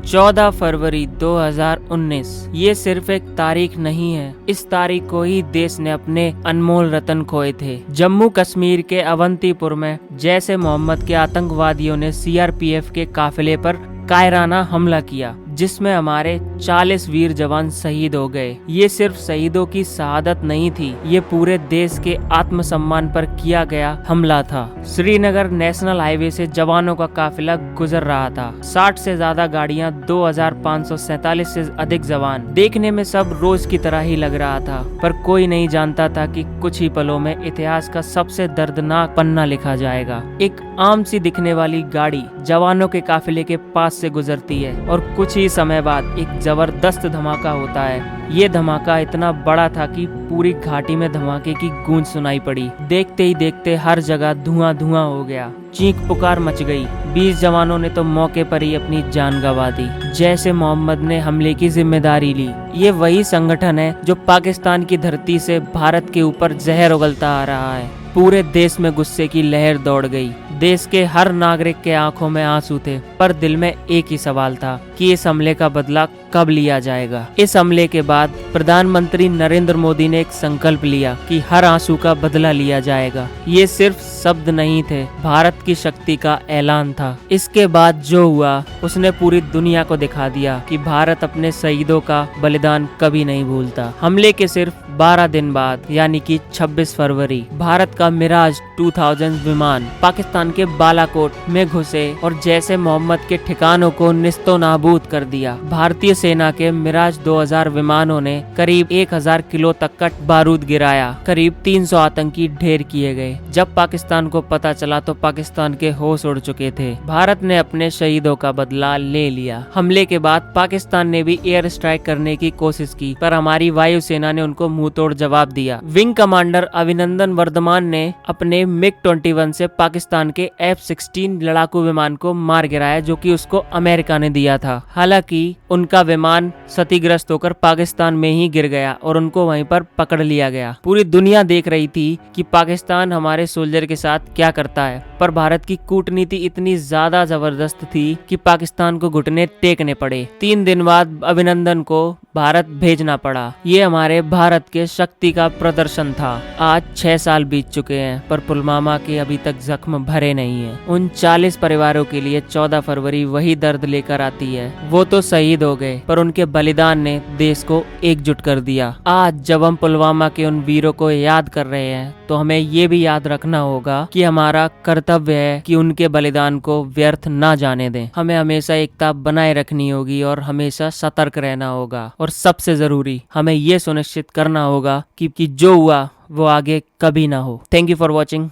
14 फरवरी 2019 ये सिर्फ एक तारीख नहीं है। इस तारीख को ही देश ने अपने अनमोल रतन खोए थे। जम्मू कश्मीर के अवंतीपुर में जैश ए मोहम्मद के आतंकवादियों ने सीआरपीएफ के काफिले पर कायराना हमला किया, जिसमें हमारे 40 वीर जवान शहीद हो गए। ये सिर्फ शहीदों की शहादत नहीं थी, ये पूरे देश के आत्मसम्मान पर किया गया हमला था। श्रीनगर नेशनल हाईवे से जवानों का काफिला गुजर रहा था। 60 से ज्यादा गाड़ियां, 2547 से अधिक जवान। देखने में सब रोज की तरह ही लग रहा था, पर कोई नहीं जानता था कि कुछ ही पलों में इतिहास का सबसे दर्दनाक पन्ना लिखा जाएगा। एक आम सी दिखने वाली गाड़ी जवानों के काफिले के पास से गुजरती है और कुछ ही समय बाद एक जबरदस्त धमाका होता है। ये धमाका इतना बड़ा था कि पूरी घाटी में धमाके की गूंज सुनाई पड़ी। देखते ही देखते हर जगह धुआं धुआं हो गया। चीख पुकार मच गई। 20 जवानों ने तो मौके पर ही अपनी जान गंवा दी। जैश ए मोहम्मद ने हमले की जिम्मेदारी ली। ये वही संगठन है जो पाकिस्तान की धरती से भारत के ऊपर जहर उगलता आ रहा है। पूरे देश में गुस्से की लहर दौड़ गई। देश के हर नागरिक के आंखों में आंसू थे, पर दिल में एक ही सवाल था कि इस हमले का बदला कब लिया जाएगा। इस हमले के बाद प्रधानमंत्री नरेंद्र मोदी ने एक संकल्प लिया कि हर आंसू का बदला लिया जाएगा। ये सिर्फ शब्द नहीं थे, भारत की शक्ति का ऐलान था। इसके बाद जो हुआ उसने पूरी दुनिया को दिखा दिया कि भारत अपने शहीदों का बलिदान कभी नहीं भूलता। हमले के सिर्फ 12 दिन बाद यानी कि 26 फरवरी भारत का मिराज 2000 विमान पाकिस्तान के बालाकोट में घुसे और जैश ए मोहम्मद के ठिकानों को निस्तो नाबूद कर दिया। भारतीय सेना के मिराज 2000 विमानों ने करीब 1000 किलो तक का बारूद गिराया। करीब 300 आतंकी ढेर किए गए। जब पाकिस्तान को पता चला तो पाकिस्तान के होश उड़ चुके थे। भारत ने अपने शहीदों का बदला ले लिया। हमले के बाद पाकिस्तान ने भी एयर स्ट्राइक करने की कोशिश की, पर हमारी वायुसेना ने उनको मुंहतोड़ जवाब दिया। विंग कमांडर अभिनंदन वर्धमान ने अपने MiG-21 से पाकिस्तान के F-16 लड़ाकू विमान को मार गिराया, जो कि उसको अमेरिका ने दिया था। हालांकि उनका विमान क्षतिग्रस्त होकर पाकिस्तान में ही गिर गया और उनको वहीं पर पकड़ लिया गया। पूरी दुनिया देख रही थी कि पाकिस्तान हमारे सोल्जर के साथ क्या करता है, पर भारत की कूटनीति इतनी ज्यादा जबरदस्त थी कि पाकिस्तान को घुटने टेकने पड़े। 3 दिन बाद अभिनंदन को भारत भेजना पड़ा। ये हमारे भारत के शक्ति का प्रदर्शन था। आज 6 साल बीत चुके हैं, पर पुलवामा के अभी तक जख्म भरे नहीं हैं। उन 40 परिवारों के लिए 14 फरवरी वही दर्द लेकर आती है। वो तो शहीद हो गए, पर उनके बलिदान ने देश को एकजुट कर दिया। आज जब हम पुलवामा के उन वीरों को याद कर रहे हैं, तो हमें ये भी याद रखना होगा कि हमारा कर्तव्य है कि उनके बलिदान को व्यर्थ ना जाने दें। हमें हमेशा एकता बनाए रखनी होगी और हमेशा सतर्क रहना होगा। और सबसे जरूरी हमें ये सुनिश्चित करना होगा कि जो हुआ वो आगे कभी ना हो। Thank you for watching.